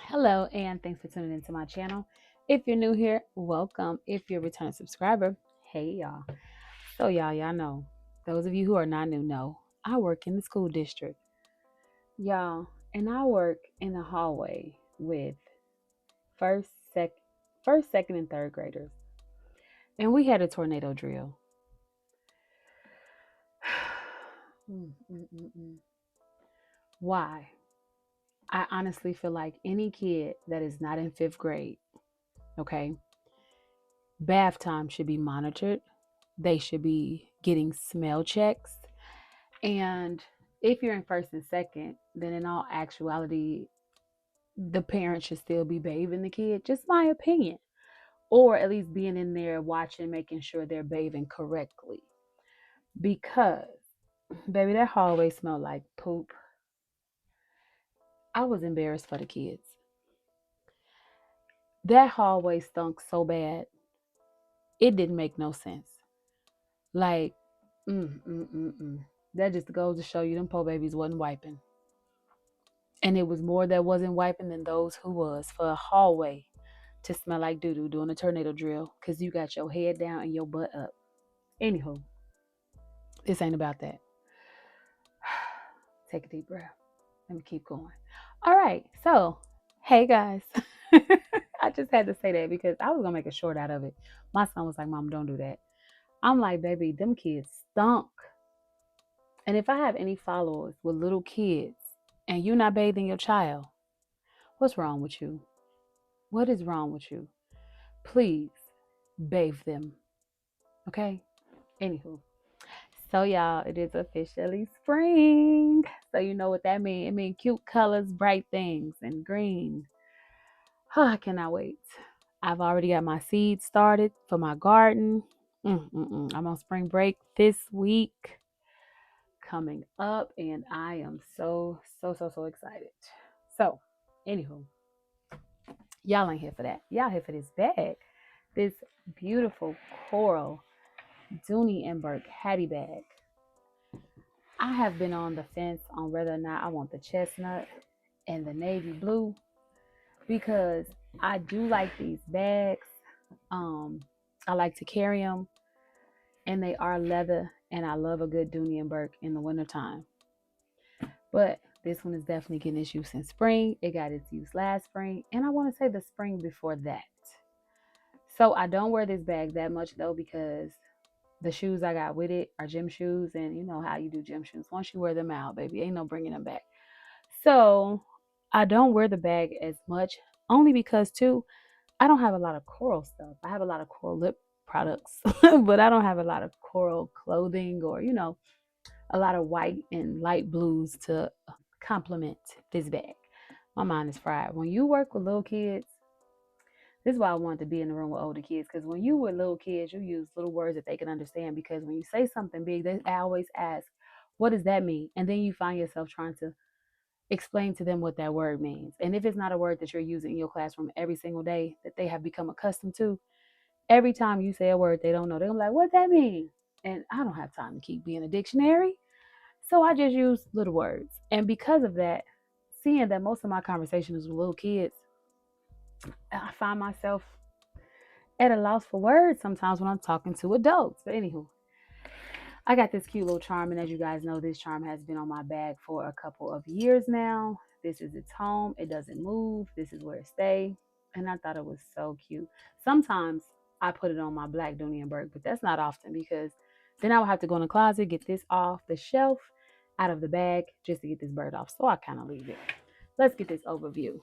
Hello, and thanks for tuning into my channel. If you're new here, welcome. If you're a returning subscriber, hey y'all. Y'all know, those of you who are not new know, I work in the school district. Y'all, and I work in the hallway with first, sec, first, second, and third graders. And we had a tornado drill. Mm, mm, mm, mm. Why? I honestly feel like any kid that is not in fifth grade, okay, bath time should be monitored. They should be getting smell checks. And if you're in first and second, then in all actuality, the parent should still be bathing the kid. Just my opinion. Or at least being in there watching, making sure they're bathing correctly. Because, baby, that hallway smelled like poop. I was embarrassed for the kids. That hallway stunk so bad, it didn't make no sense. Like, mm, mm, mm, mm. That just goes to show you them poor babies wasn't wiping. And it was more that wasn't wiping than those who was for a hallway to smell like doo doo doing a tornado drill because you got your head down and your butt up. Anywho, this ain't about that. Take a deep breath. Let me keep going. All right. So, hey guys. I just had to say that because I was going to make a short out of it. My son was like, Mom, don't do that. I'm like, baby, them kids stunk. And if I have any followers with little kids and you're not bathing your child, what's wrong with you? What is wrong with you? Please bathe them. Okay? Anywho. So y'all, it is officially spring. So you know what that means. It means cute colors, bright things, and green. Oh, I cannot wait. I've already got my seeds started for my garden. I'm on spring break this week coming up, and I am so excited. So, anywho, y'all ain't here for that. Y'all here for this bag. This beautiful coral Dooney Burke Hattie bag. I have been on the fence on whether or not I want the chestnut and the navy blue because I do like these bags. I like to carry them, and they are leather, and I love a good Dooney Burke in the wintertime. But this one is definitely getting its use in spring. It got its use last spring, and I want to say the spring before that. So I don't wear this bag that much though because the shoes I got with it are gym shoes, and you know how you do gym shoes. Once you wear them out, baby, ain't no bringing them back. So I don't wear the bag as much, only because too, I don't have a lot of coral stuff. I have a lot of coral lip products, but I don't have a lot of coral clothing or, a lot of white and light blues to complement this bag. My mind is fried. When you work with little kids, this is why I wanted to be in the room with older kids, because when you were little kids, you use little words that they can understand. Because when you say something big, they always ask, what does that mean? And then you find yourself trying to explain to them what that word means. And if it's not a word that you're using in your classroom every single day that they have become accustomed to, every time you say a word they don't know, they're like, what that mean? And I don't have time to keep being a dictionary. So I just use little words. And because of that, seeing that most of my conversations with little kids, I find myself at a loss for words sometimes when I'm talking to adults. But anywho, I got this cute little charm, and as you guys know, this charm has been on my bag for a couple of years now. This is its home. It doesn't move. This is where it stays. And I thought it was so cute. Sometimes I put it on my black Dooney Burke, but that's not often because then I would have to go in the closet, get this off the shelf, out of the bag, just to get this bird off. So I kind of leave it. Let's get this overview.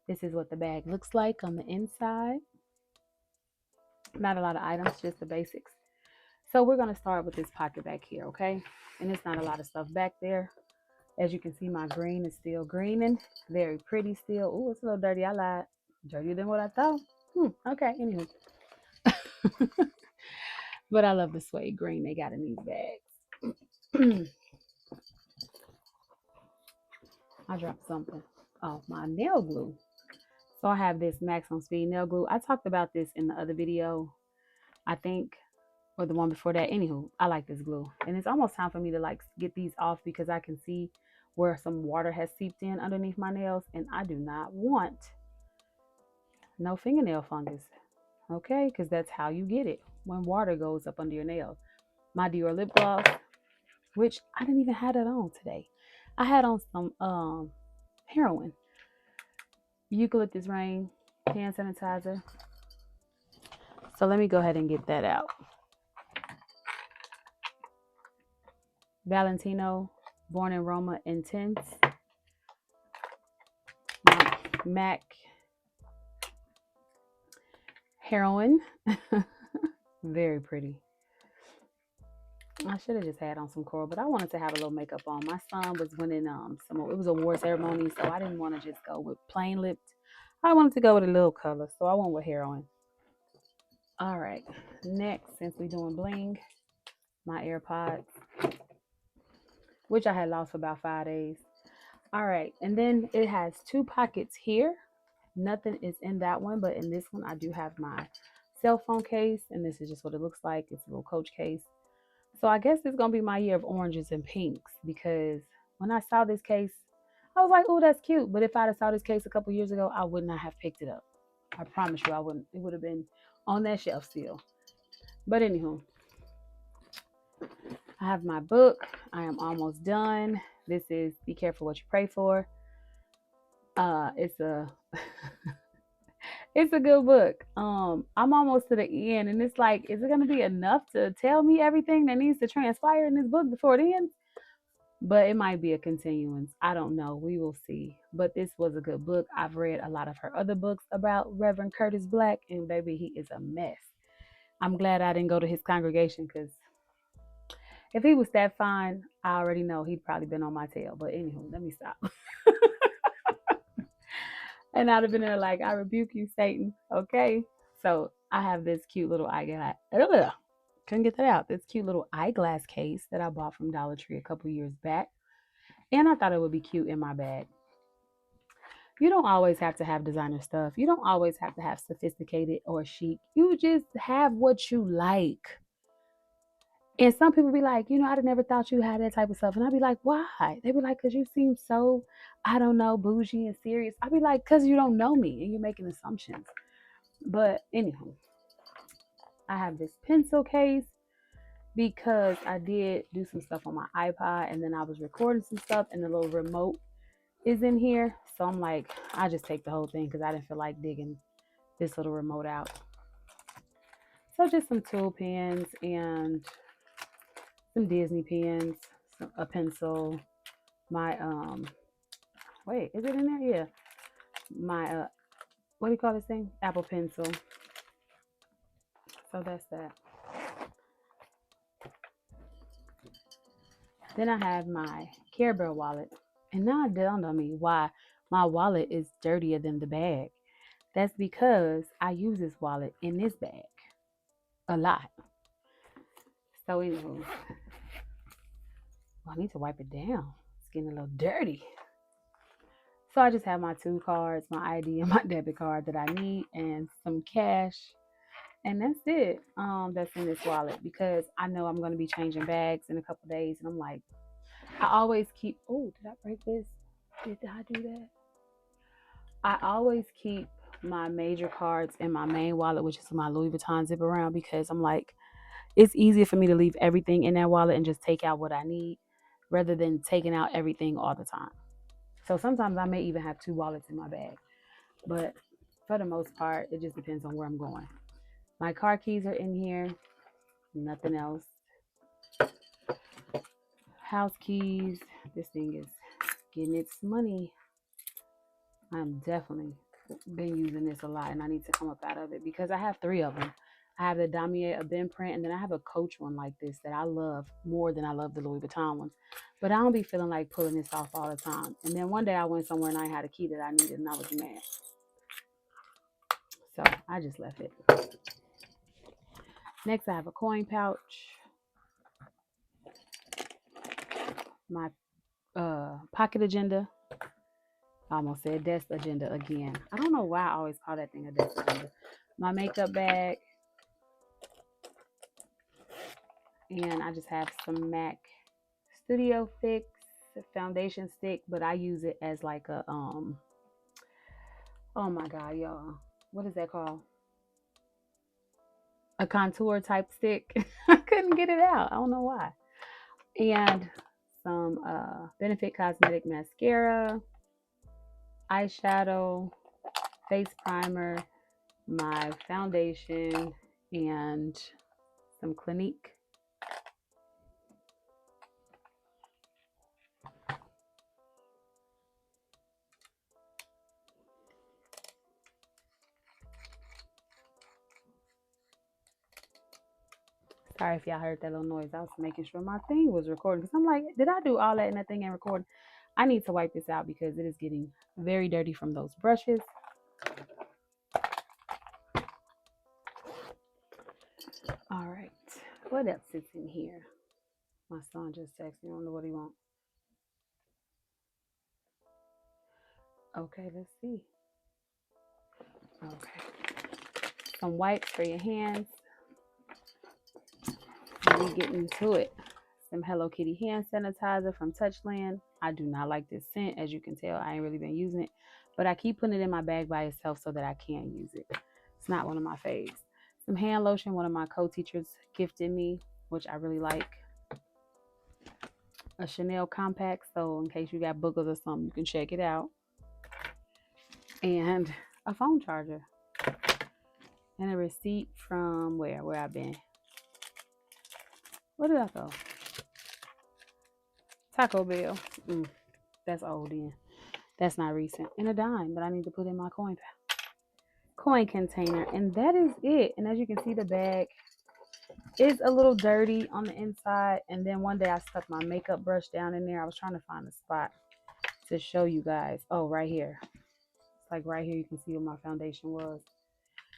This is what the bag looks like on the inside. Not a lot of items, just the basics. So we're going to start with this pocket back here, okay? And it's not a lot of stuff back there. As you can see, my green is still greening. Very pretty still. Oh, it's a little dirty. I lied. Dirtier than what I thought. Okay, anywho. But I love the suede green they got in these bags. I dropped something. Oh, my nail glue. So I have this maximum speed nail glue. I talked about this in the other video, I think, or the one before that. Anywho, I like this glue. And it's almost time for me to like get these off because I can see where some water has seeped in underneath my nails, and I do not want no fingernail fungus, okay? Because that's how you get it when water goes up under your nails. My Dior lip gloss, which I didn't even have that on today. I had on some heroin, eucalyptus rain, hand sanitizer. So let me go ahead and get that out. Valentino Born in Roma Intense. My MAC heroin. Very pretty. I should have just had on some coral, but I wanted to have a little makeup on. My son was winning it was a award ceremony, so I didn't want to just go with plain lipped. I wanted to go with a little color, so I went with heroin. All right. Next, since we're doing bling, my AirPods, which I had lost for about 5 days. All right, and then it has two pockets here. Nothing is in that one, but in this one, I do have my cell phone case, and this is just what it looks like. It's a little Coach case. So I guess it's gonna be my year of oranges and pinks, because when I saw this case, I was like, "Oh, that's cute." But if I'd have saw this case a couple years ago, I would not have picked it up. I promise you, I wouldn't. It would have been on that shelf still. But anywho, I have my book. I am almost done. This is Be Careful What You Pray For. It's a it's a good book. I'm almost to the end, and it's like, is it gonna be enough to tell me everything that needs to transpire in this book before it ends? But it might be a continuance. I don't know. We will see. But this was a good book. I've read a lot of her other books about Reverend Curtis Black, and baby, he is a mess. I'm glad I didn't go to his congregation, because if he was that fine, I already know he'd probably been on my tail. But anywho, let me stop. And I'd have been there like, I rebuke you, Satan. Okay. So I have this cute little eyeglass. Couldn't get that out. This cute little eyeglass case that I bought from Dollar Tree a couple years back. And I thought it would be cute in my bag. You don't always have to have designer stuff. You don't always have to have sophisticated or chic. You just have what you like. And some people be like, I'd never thought you had that type of stuff. And I'd be like, why? They be like, because you seem so, I don't know, bougie and serious. I'd be like, because you don't know me and you're making assumptions. But anyhow, I have this pencil case because I did do some stuff on my iPod, and then I was recording some stuff, and the little remote is in here. So I'm like, I just take the whole thing because I didn't feel like digging this little remote out. So just some tool pens and some Disney pens, a pencil, my wait, is it in there? Yeah. My what do you call this thing? Apple Pencil. So that's that. Then I have my Care Bear wallet. And now it dawned on me why my wallet is dirtier than the bag. That's because I use this wallet in this bag a lot. So anywho, I need to wipe it down. It's getting a little dirty. So I just have my 2 cards, my ID and my debit card that I need, and some cash. And that's it. That's in this wallet, because I know I'm going to be changing bags in a couple days, and I'm like, I always keep. Oh, did I break this? Did I do that? I always keep my major cards in my main wallet, which is my Louis Vuitton zip around, because I'm like, it's easier for me to leave everything in that wallet and just take out what I need, rather than taking out everything all the time. So sometimes I may even have 2 wallets in my bag, but for the most part, it just depends on where I'm going. My car keys are in here, nothing else. House keys. This thing is getting its money. I'm definitely been using this a lot, and I need to come up out of it because I have 3 of them. I have the Damier Abin print, and then I have a Coach one like this that I love more than I love the Louis Vuitton ones. But I don't be feeling like pulling this off all the time. And then one day I went somewhere and I had a key that I needed, and I was mad. So I just left it. Next, I have a coin pouch. My pocket agenda. I almost said desk agenda again. I don't know why I always call that thing a desk agenda. My makeup bag. And I just have some MAC Studio Fix foundation stick, but I use it as like a oh my god, y'all. What is that called? A contour type stick. I couldn't get it out. I don't know why. And some Benefit Cosmetic mascara, eyeshadow, face primer, my foundation, and some Clinique. Sorry if y'all heard that little noise. I was making sure my thing was recording because I'm like, did I do all that and that thing ain't recording? I need to wipe this out because it is getting very dirty from those brushes. All right. What else is in here? My son just texted me. I don't know what he wants. Okay, let's see. Okay. Some wipes for your hands. We get into it. Some Hello Kitty hand sanitizer from Touchland. I do not like this scent. As you can tell, I ain't really been using it. But I keep putting it in my bag by itself so that I can use it. It's not one of my faves. Some hand lotion one of my co-teachers gifted me, which I really like. A Chanel compact, so in case you got boogers or something, you can check it out. And a phone charger. And a receipt from where I've been. Where did I go? Taco Bell. That's old then. That's not recent. And a dime, but I need to put in my coin container. And that is it. And as you can see, the bag is a little dirty on the inside. And then one day I stuck my makeup brush down in there. I was trying to find a spot to show you guys. Oh, right here. It's like right here you can see what my foundation was.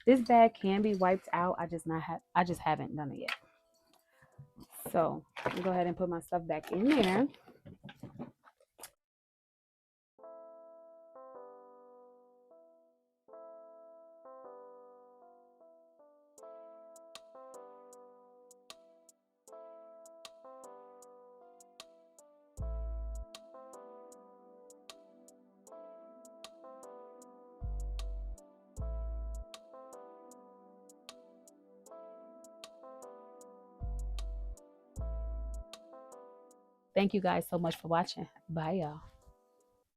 This bag can be wiped out. I just haven't done it yet. So I'm gonna go ahead and put my stuff back in there. Thank you guys so much for watching. Bye, y'all.